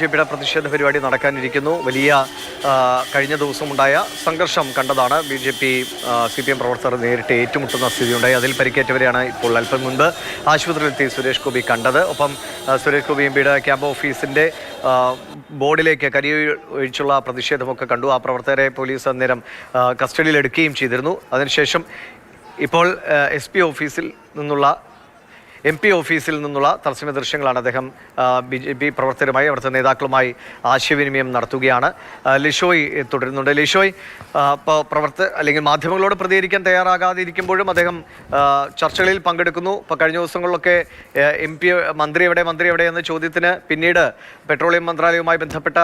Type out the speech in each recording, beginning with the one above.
ബിജെപിയുടെ പ്രതിഷേധ പരിപാടി നടക്കാനിരിക്കുന്നു. വലിയ കഴിഞ്ഞ ദിവസമുണ്ടായ സംഘർഷം കണ്ടതാണ്. ബിജെപി CPM പ്രവർത്തകർ നേരിട്ട് ഏറ്റുമുട്ടുന്ന സ്ഥിതിയുണ്ടായി. അതിൽ പരിക്കേറ്റവരെയാണ് ഇപ്പോൾ അല്പം മുൻപ് ആശുപത്രിയിലെത്തി സുരേഷ് ഗോപി കണ്ടത്. ഒപ്പം സുരേഷ് ഗോപി എംപിയുടെ ക്യാമ്പ് ഓഫീസിൻ്റെ ബോർഡിലേക്ക് കരിയൊഴിച്ചുള്ള പ്രതിഷേധമൊക്കെ കണ്ടു. ആ പ്രവർത്തകരെ പോലീസ് അന്നേരം കസ്റ്റഡിയിലെടുക്കുകയും ചെയ്തിരുന്നു. അതിനുശേഷം ഇപ്പോൾ MP ഓഫീസിൽ നിന്നുള്ള തത്സമയ ദൃശ്യങ്ങളാണ്. അദ്ദേഹം BJP പ്രവർത്തകരുമായി അവിടുത്തെ നേതാക്കളുമായി ആശയവിനിമയം നടത്തുകയാണ്. ലിഷോയ് തുടരുന്നുണ്ട്. ലിഷോയ്, അല്ലെങ്കിൽ മാധ്യമങ്ങളോട് പ്രതികരിക്കാൻ തയ്യാറാകാതെ ഇരിക്കുമ്പോഴും അദ്ദേഹം ചർച്ചകളിൽ പങ്കെടുക്കുന്നു. ഇപ്പോൾ കഴിഞ്ഞ ദിവസങ്ങളിലൊക്കെ മന്ത്രി എവിടെ എന്ന ചോദ്യത്തിന് പിന്നീട് പെട്രോളിയം മന്ത്രാലയവുമായി ബന്ധപ്പെട്ട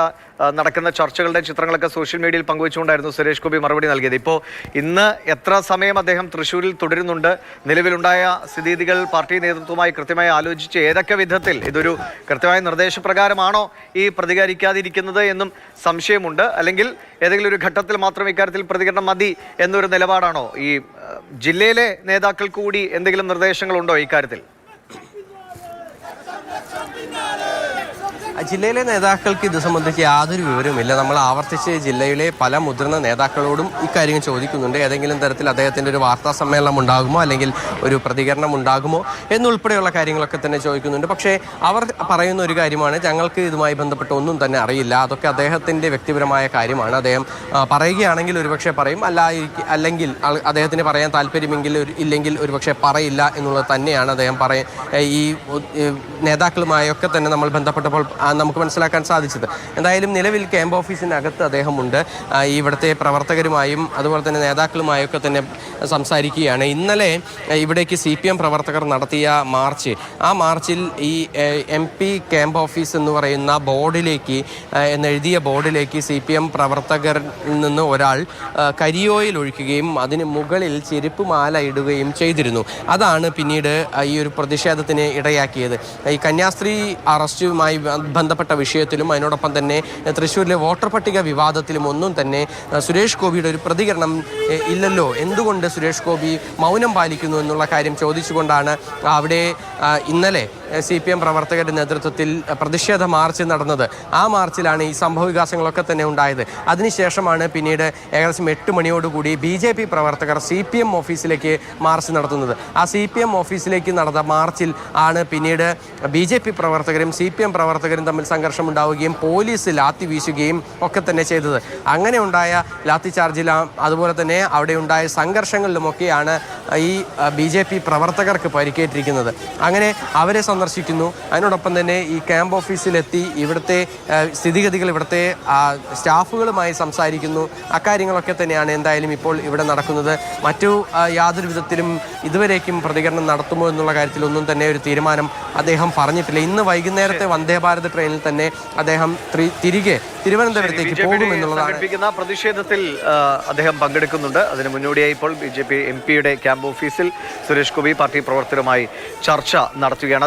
നടക്കുന്ന ചർച്ചകളുടെ ചിത്രങ്ങളൊക്കെ സോഷ്യൽ മീഡിയയിൽ പങ്കുവെച്ചുകൊണ്ടായിരുന്നു സുരേഷ് ഗോപി മറുപടി നൽകിയത്. ഇപ്പോൾ ഇന്ന് എത്ര സമയം അദ്ദേഹം തൃശ്ശൂരിൽ തുടരുന്നുണ്ട്? നിലവിലുണ്ടായ സ്ഥിതിഗതികൾ പാർട്ടി നേതൃത്വവുമായി കൃത്യമായി ആലോചിച്ച് ഏതൊക്കെ വിധത്തിൽ ഇതൊരു കൃത്യമായ നിർദ്ദേശപ്രകാരമാണോ ഈ പ്രതികരിക്കാതിരിക്കുന്നത് എന്നും സംശയമുണ്ട്. അല്ലെങ്കിൽ ഏതെങ്കിലും ഒരു ഘട്ടത്തിൽ മാത്രം ഇക്കാര്യത്തിൽ പ്രതികരണം മതി എന്നൊരു നിലപാടാണോ? ഈ ജില്ലയിലെ നേതാക്കൾക്ക് കൂടി എന്തെങ്കിലും നിർദ്ദേശങ്ങളുണ്ടോ ഇക്കാര്യത്തിൽ? ജില്ലയിലെ നേതാക്കൾക്ക് ഇത് സംബന്ധിച്ച് യാതൊരു വിവരവുമില്ല. നമ്മൾ ആവർത്തിച്ച് ജില്ലയിലെ പല മുതിർന്ന നേതാക്കളോടും ഇക്കാര്യം ചോദിക്കുന്നുണ്ട്. ഏതെങ്കിലും തരത്തിൽ അദ്ദേഹത്തിൻ്റെ ഒരു വാർത്താ സമ്മേളനം ഉണ്ടാകുമോ, അല്ലെങ്കിൽ ഒരു പ്രതികരണം ഉണ്ടാകുമോ എന്നുൾപ്പെടെയുള്ള കാര്യങ്ങളൊക്കെ തന്നെ ചോദിക്കുന്നുണ്ട്. പക്ഷേ അവർ പറയുന്ന ഒരു കാര്യമാണ്, ഞങ്ങൾക്ക് ഇതുമായി ബന്ധപ്പെട്ട് ഒന്നും തന്നെ അറിയില്ല, അതൊക്കെ അദ്ദേഹത്തിൻ്റെ വ്യക്തിപരമായ കാര്യമാണ്. അദ്ദേഹം പറയുകയാണെങ്കിൽ ഒരുപക്ഷെ പറയും, അല്ലെങ്കിൽ അദ്ദേഹത്തിന് പറയാൻ ഇല്ലെങ്കിൽ ഒരുപക്ഷെ പറയില്ല എന്നുള്ളത് തന്നെയാണ് അദ്ദേഹം ഈ നേതാക്കളുമായൊക്കെ തന്നെ നമ്മൾ ബന്ധപ്പെട്ടപ്പോൾ നമുക്ക് മനസ്സിലാക്കാൻ സാധിച്ചത്. എന്തായാലും നിലവിൽ ക്യാമ്പ് ഓഫീസിനകത്ത് അദ്ദേഹമുണ്ട്. ഇവിടുത്തെ പ്രവർത്തകരുമായും അതുപോലെ തന്നെ നേതാക്കളുമായൊക്കെ തന്നെ സംസാരിക്കുകയാണ്. ഇന്നലെ ഇവിടേക്ക് CPM പ്രവർത്തകർ നടത്തിയ ആ മാർച്ചിൽ ഈ MP ക്യാമ്പ് ഓഫീസ് എന്ന് പറയുന്ന ബോർഡിലേക്ക് എന്നെഴുതിയ ബോർഡിലേക്ക് CPM പ്രവർത്തകരിൽ നിന്ന് ഒരാൾ കരിയോയിൽ ഒഴിക്കുകയും അതിന് മുകളിൽ ചെരുപ്പുമാല ഇടുകയും ചെയ്തിരുന്നു. അതാണ് പിന്നീട് ഈ ഒരു പ്രതിഷേധത്തിന് ഇടയാക്കിയത്. ഈ കന്യാസ്ത്രീ അറസ്റ്റുമായി ബന്ധപ്പെട്ട വിഷയത്തിലും അതിനോടൊപ്പം തന്നെ തൃശ്ശൂരിലെ വോട്ടർ പട്ടിക വിവാദത്തിലും ഒന്നും തന്നെ സുരേഷ് ഗോപിയുടെ ഒരു പ്രതികരണം ഇല്ലല്ലോ, എന്തുകൊണ്ട് സുരേഷ് ഗോപി മൗനം പാലിക്കുന്നു എന്നുള്ള കാര്യം ചോദിച്ചുകൊണ്ടാണ് അവിടെ ഇന്നലെ CPM പ്രവർത്തകരുടെ നേതൃത്വത്തിൽ പ്രതിഷേധ മാർച്ച് നടന്നത്. ആ മാർച്ചിലാണ് ഈ സംഭവ വികാസങ്ങളൊക്കെ തന്നെ ഉണ്ടായത്. അതിനുശേഷമാണ് പിന്നീട് ഏകദേശം 8 മണിയോടുകൂടി BJP പ്രവർത്തകർ CPM ഓഫീസിലേക്ക് മാർച്ച് നടത്തുന്നത്. ആ CPM ഓഫീസിലേക്ക് നടന്ന മാർച്ചിൽ ആണ് പിന്നീട് BJP പ്രവർത്തകരും CPM പ്രവർത്തകരും തമ്മിൽ സംഘർഷം ഉണ്ടാവുകയും പോലീസ് ലാത്തി വീശുകയും ഒക്കെ തന്നെ ചെയ്തത്. അങ്ങനെ ഉണ്ടായ ലാത്തി ചാർജിലും അതുപോലെ തന്നെ അവിടെ ഉണ്ടായ സംഘർഷങ്ങളിലുമൊക്കെയാണ് ഈ BJP പ്രവർത്തകർക്ക് പരിക്കേറ്റിരിക്കുന്നത്. അങ്ങനെ അവരെ സന്ദർശിക്കുന്നു. അതിനോടൊപ്പം തന്നെ ഈ ക്യാമ്പ് ഓഫീസിലെത്തി ഇവിടുത്തെ സ്ഥിതിഗതികൾ, ഇവിടുത്തെ സ്റ്റാഫുകളുമായി സംസാരിക്കുന്നു. അക്കാര്യങ്ങളൊക്കെ തന്നെയാണ് എന്തായാലും ഇപ്പോൾ ഇവിടെ നടക്കുന്നത്. മറ്റു യാതൊരു വിധത്തിലും ഇതുവരേക്കും പ്രതികരണം നടത്തുമോ എന്നുള്ള കാര്യത്തിലൊന്നും തന്നെ ഒരു തീരുമാനം അദ്ദേഹം പറഞ്ഞിട്ടില്ല. ഇന്ന് വൈകുന്നേരത്തെ വന്ദേ ഭാരത് ട്രെയിനിൽ തന്നെ അദ്ദേഹം തിരികെ തിരുവനന്തപുരത്തേക്ക് പോകുമെന്നുള്ളതാണ്. പ്രതിഷേധത്തിൽ അദ്ദേഹം പങ്കെടുക്കുന്നുണ്ട്. അതിന് മുന്നോടിയായി ഇപ്പോൾ BJP MP യുടെ ക്യാമ്പ് ഓഫീസിൽ സുരേഷ് ഗോപി പാർട്ടി പ്രവർത്തകരുമായി ചർച്ച നടത്തുകയാണ്.